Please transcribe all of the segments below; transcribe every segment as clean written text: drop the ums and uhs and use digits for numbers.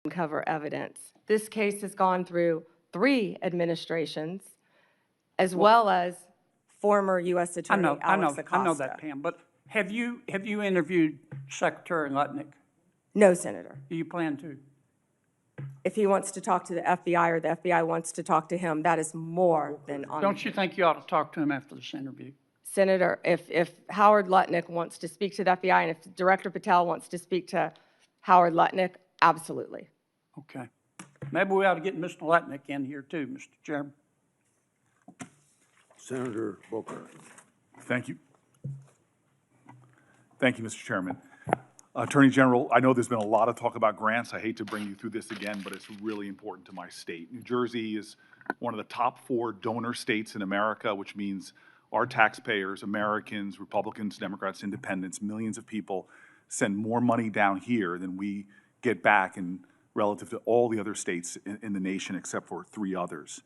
uncover evidence. This case has gone through 3 administrations, as well as former U.S. Attorney Alex Acosta. I know that, Pam. But have you interviewed Secretary Lutnick? No, Senator. Do you plan to? If he wants to talk to the FBI or the FBI wants to talk to him, that is more than on. Don't you think you ought to talk to him after this interview? Senator, if Howard Lutnick wants to speak to the FBI and if Director Patel wants to speak to Howard Lutnick, absolutely. Okay. Maybe we ought to get Mr. Lutnick in here too, Mr. Chairman. Senator Booker. Thank you. Thank you, Mr. Chairman. Attorney General, I know there's been a lot of talk about grants. I hate to bring you through this again, but it's really important to my state. New Jersey is one of the top 4 donor states in America, which means our taxpayers, Americans, Republicans, Democrats, Independents, millions of people send more money down here than we get back in relative to all the other states in the nation except for 3 others.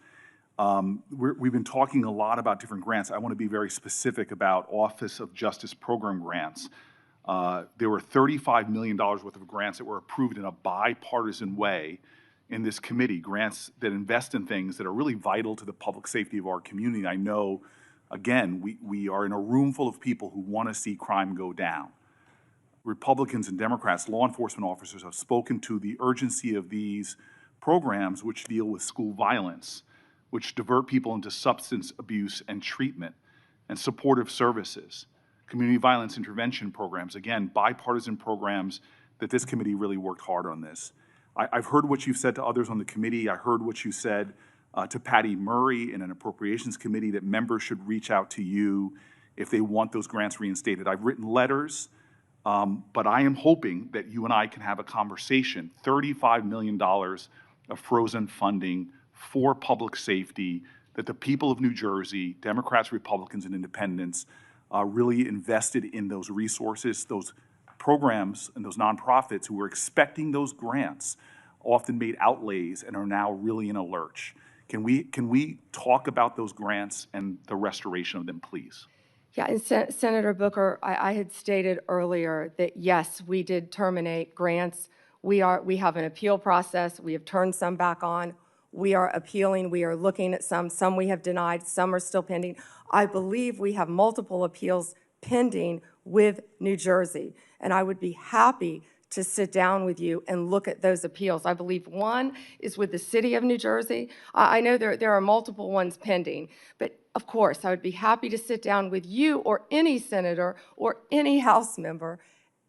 We've been talking a lot about different grants. I want to be very specific about Office of Justice Program grants. There were $35 million worth of grants that were approved in a bipartisan way in this committee, grants that invest in things that are really vital to the public safety of our community. I know, again, we are in a room full of people who want to see crime go down. Republicans and Democrats, law enforcement officers have spoken to the urgency of these programs which deal with school violence, which divert people into substance abuse and treatment and supportive services. Community violence intervention programs, again, bipartisan programs that this committee really worked hard on this. I've heard what you've said to others on the committee. I heard what you said to Patty Murray in an appropriations committee that members should reach out to you if they want those grants reinstated. I've written letters, but I am hoping that you and I can have a conversation. $35 million of frozen funding for public safety that the people of New Jersey, Democrats, Republicans, and Independents, really invested in those resources, those programs, and those nonprofits who were expecting those grants often made outlays and are now really in a lurch. Can we talk about those grants and the restoration of them, please? Yeah, and Senator Booker, I had stated earlier that yes, we did terminate grants. We have an appeal process. We have turned some back on. We are appealing. We are looking at some. Some we have denied. Some are still pending. I believe we have multiple appeals pending with New Jersey, and I would be happy to sit down with you and look at those appeals. I believe one is with the city of New Jersey. I know there are multiple ones pending, but of course, I would be happy to sit down with you or any senator or any House member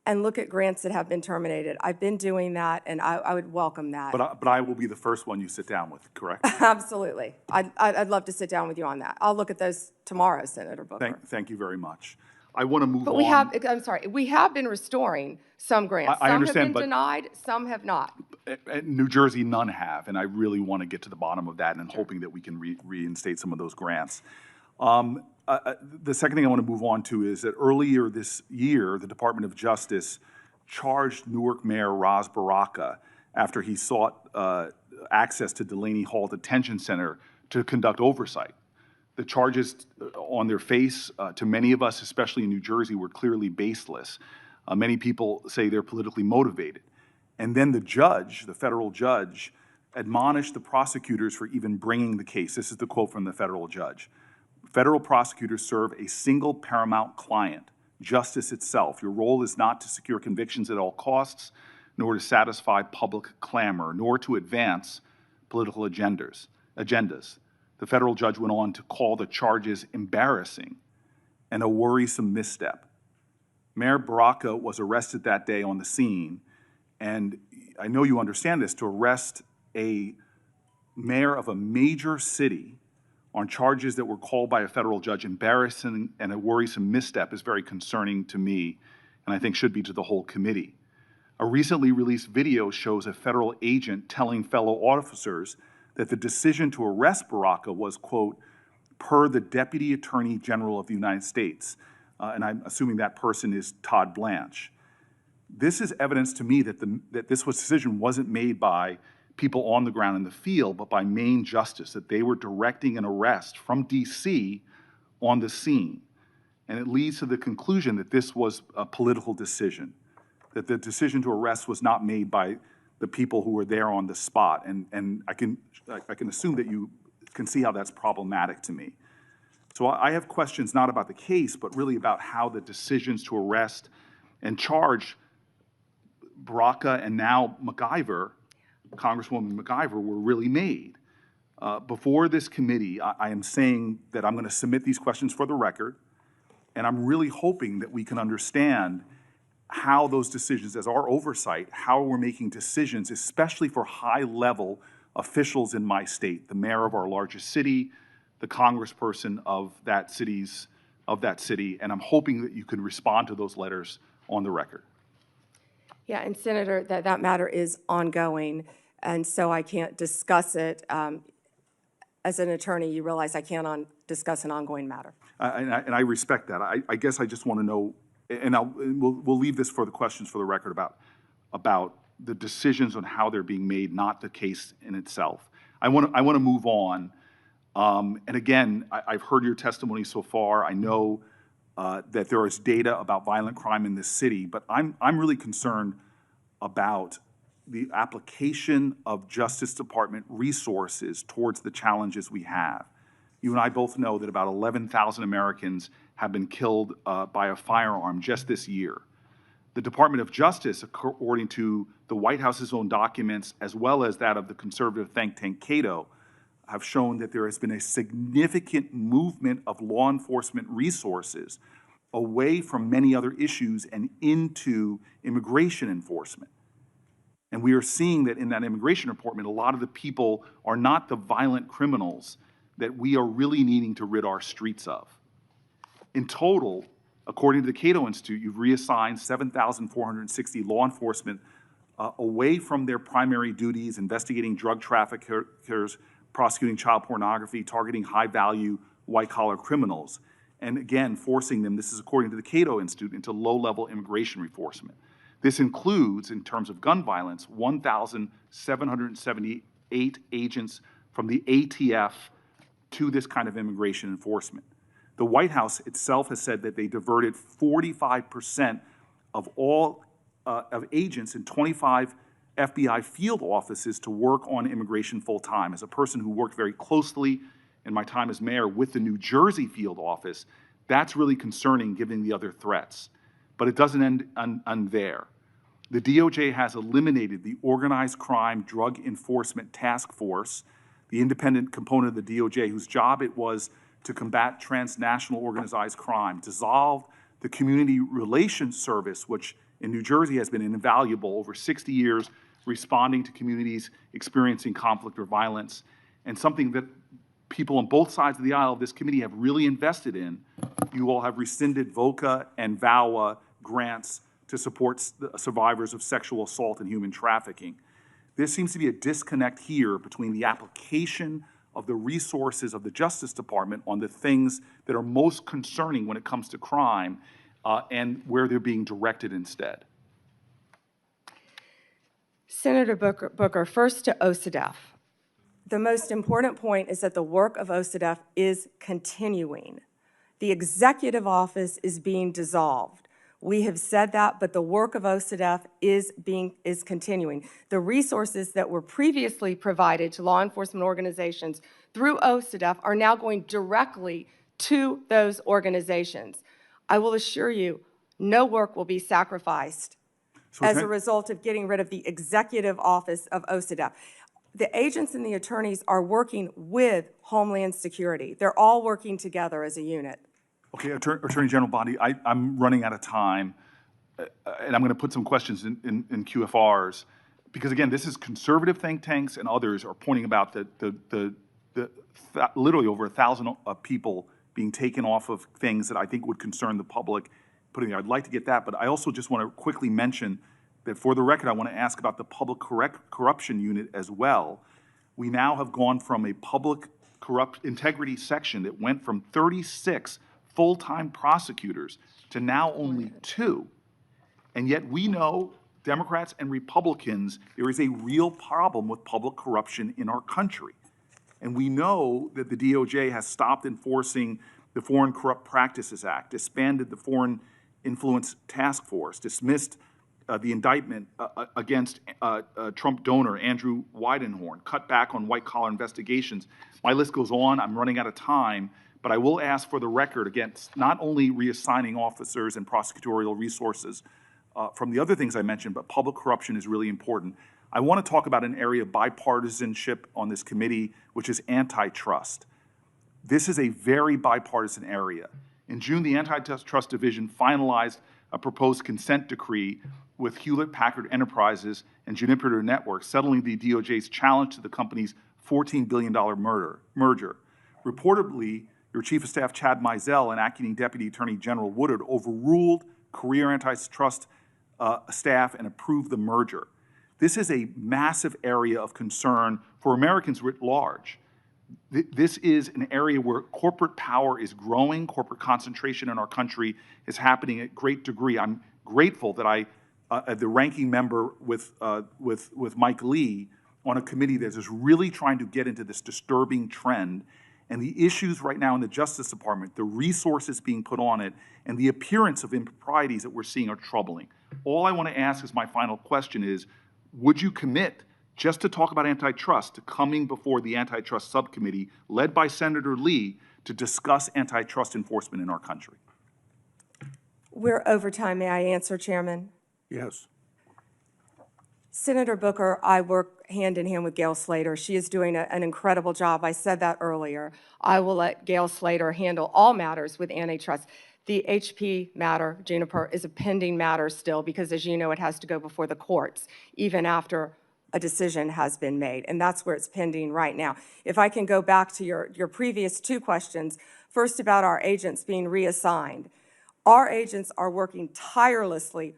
and look at grants that have been terminated. I've been doing that, and I would welcome that. But I will be the first one you sit down with, correct? Absolutely. I'd love to sit down with you on that. I'll look at those tomorrow, Senator Booker. Thank you very much. I want to move on. But we have been restoring some grants. I understand, some have been but denied, some have not. New Jersey, none have, and I really want to get to the bottom of that, and I'm hoping that we can reinstate some of those grants. The second thing I want to move on to is that earlier this year, the Department of Justice charged Newark Mayor Ras Baraka after he sought access to Delaney Hall Detention Center to conduct oversight. The charges on their face, to many of us, especially in New Jersey, were clearly baseless. Many people say they're politically motivated. And then the judge, the federal judge, admonished the prosecutors for even bringing the case. This is the quote from the federal judge. Federal prosecutors serve a single paramount client, justice itself. Your role is not to secure convictions at all costs, nor to satisfy public clamor, nor to advance political agendas. The federal judge went on to call the charges embarrassing and a worrisome misstep. Mayor Baraka was arrested that day on the scene, and I know you understand this, to arrest a mayor of a major city on charges that were called by a federal judge embarrassing and a worrisome misstep is very concerning to me, and I think should be to the whole committee. A recently released video shows a federal agent telling fellow officers that the decision to arrest Baraka was, quote, per the Deputy Attorney General of the United States. And I'm assuming that person is Todd Blanche. This is evidence to me that this decision wasn't made by people on the ground in the field, but by Maine Justice, that they were directing an arrest from DC on the scene. And it leads to the conclusion that this was a political decision, that the decision to arrest was not made by the people who were there on the spot. And I can assume that you can see how that's problematic to me. So I have questions not about the case, but really about how the decisions to arrest and charge Brooker and now MacIver, Congresswoman MacIver, were really made. Before this committee, I am saying that I'm going to submit these questions for the record, and I'm really hoping that we can understand how those decisions, as our oversight, how we're making decisions, especially for high-level officials in my state, the mayor of our largest city, the congressperson of that city, and I'm hoping that you can respond to those letters on the record. Yeah, and Senator, that matter is ongoing, and so I can't discuss it. As an attorney, you realize I can't discuss an ongoing matter. And I respect that. I guess I just want to know, and we'll leave this for the questions for the record about the decisions on how they're being made, not the case in itself. I want to move on. And again, I've heard your testimony so far. I know that there is data about violent crime in this city, but I'm really concerned about the application of Justice Department resources towards the challenges we have. You and I both know that about 11,000 Americans have been killed by a firearm just this year. The Department of Justice, according to the White House's own documents, as well as that of the conservative think tank Cato, have shown that there has been a significant movement of law enforcement resources away from many other issues and into immigration enforcement. And we are seeing that in that immigration enforcement, a lot of the people are not the violent criminals that we are really needing to rid our streets of. In total, according to the Cato Institute, you've reassigned 7,460 law enforcement away from their primary duties, investigating drug traffickers, prosecuting child pornography, targeting high-value white-collar criminals, and again, forcing them, this is according to the Cato Institute, into low-level immigration enforcement. This includes, in terms of gun violence, 1,778 agents from the ATF to this kind of immigration enforcement. The White House itself has said that they diverted 45% of all of agents in 25 FBI field offices to work on immigration full-time. As a person who worked very closely in my time as mayor with the New Jersey field office, that's really concerning given the other threats. But it doesn't end there. The DOJ has eliminated the Organized Crime Drug Enforcement Task Force, the independent component of the DOJ whose job it was to combat transnational organized crime, dissolved the Community Relations Service, which in New Jersey has been invaluable over 60 years, responding to communities experiencing conflict or violence, and something that people on both sides of the aisle of this committee have really invested in. You all have rescinded VOCA and VAWA grants to support survivors of sexual assault and human trafficking. There seems to be a disconnect here between the application of the resources of the Justice Department on the things that are most concerning when it comes to crime and where they're being directed instead. Senator Booker, first to OCDF. The most important point is that the work of OCDF is continuing. The executive office is being dissolved. We have said that, but the work of OCDF is continuing. The resources that were previously provided to law enforcement organizations through OCDF are now going directly to those organizations. I will assure you, no work will be sacrificed as a result of getting rid of the executive office of OCDF. The agents and the attorneys are working with Homeland Security. They're all working together as a unit. Okay, Attorney General Bondi, I'm running out of time, and I'm going to put some questions in QFRs, because again, this is conservative think tanks and others are pointing about literally over 1,000 people being taken off of things that I think would concern the public. I'd like to get that, but I also just want to quickly mention that for the record, I want to ask about the public corruption unit as well. We now have gone from a public integrity section that went from 36 full-time prosecutors to now only 2. And yet we know, Democrats and Republicans, there is a real problem with public corruption in our country. And we know that the DOJ has stopped enforcing the Foreign Corrupt Practices Act, disbanded the Foreign Influence Task Force, dismissed the indictment against Trump donor Andrew Weidenhorn, cut back on white-collar investigations. My list goes on. I'm running out of time, but I will ask for the record against not only reassigning officers and prosecutorial resources from the other things I mentioned, but public corruption is really important. I want to talk about an area of bipartisanship on this committee, which is antitrust. This is a very bipartisan area. In June, the Antitrust Division finalized a proposed consent decree with Hewlett-Packard Enterprises and Juniper Networks settling the DOJ's challenge to the company's $14 billion merger. Reportedly, your Chief of Staff, Chad Mizell, and Acting Deputy Attorney General Woodard overruled career antitrust staff and approved the merger. This is a massive area of concern for Americans writ large. This is an area where corporate power is growing, corporate concentration in our country is happening at great degree. I'm grateful that the ranking member with Mike Lee on a committee that is really trying to get into this disturbing trend, and the issues right now in the Justice Department, the resources being put on it, and the appearance of improprieties that we're seeing are troubling. All I want to ask as my final question is, would you commit just to talk about antitrust to coming before the antitrust subcommittee led by Senator Lee to discuss antitrust enforcement in our country? We're over time. May I answer, Chairman? Yes. Senator Booker, I work hand in hand with Gail Slater. She is doing an incredible job. I said that earlier. I will let Gail Slater handle all matters with antitrust. The HP matter, Juniper, is a pending matter still because, as you know, it has to go before the courts, even after a decision has been made, and that's where it's pending right now. If I can go back to your previous two questions, first about our agents being reassigned. Our agents are working tirelessly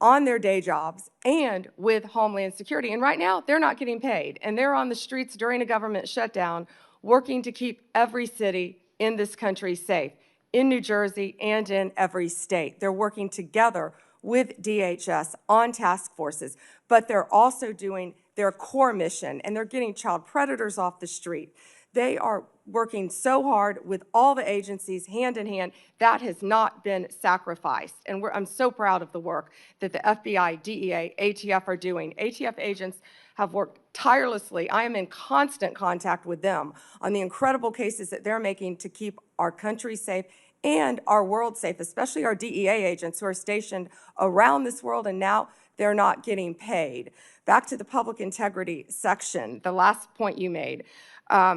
on their day jobs and with Homeland Security, and right now they're not getting paid, and they're on the streets during a government shutdown working to keep every city in this country safe, in New Jersey and in every state. They're working together with DHS on task forces, but they're also doing their core mission, and they're getting child predators off the street. They are working so hard with all the agencies hand in hand. That has not been sacrificed, and I'm so proud of the work that the FBI, DEA, ATF are doing. ATF agents have worked tirelessly. I am in constant contact with them on the incredible cases that they're making to keep our country safe and our world safe, especially our DEA agents who are stationed around this world, and now they're not getting paid. Back to the public integrity section, the last point you made.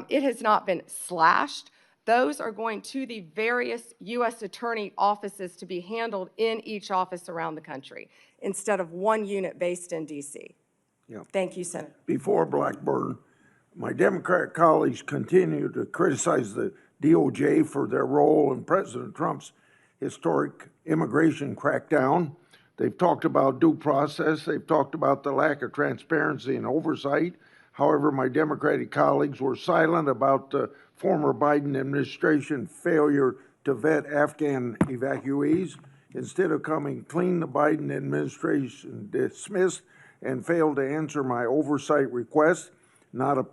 It has not been slashed. Those are going to the various U.S. attorney offices to be handled in each office around the country instead of one unit based in D.C. Yeah. Thank you, Senator. Before Blackburn, my Democratic colleagues continue to criticize the DOJ for their role in President Trump's historic immigration crackdown. They've talked about due process. They've talked about the lack of transparency and oversight. However, my Democratic colleagues were silent about the former Biden administration failure to vet Afghan evacuees. Instead of coming clean, the Biden administration dismissed and failed to answer my oversight request. Not a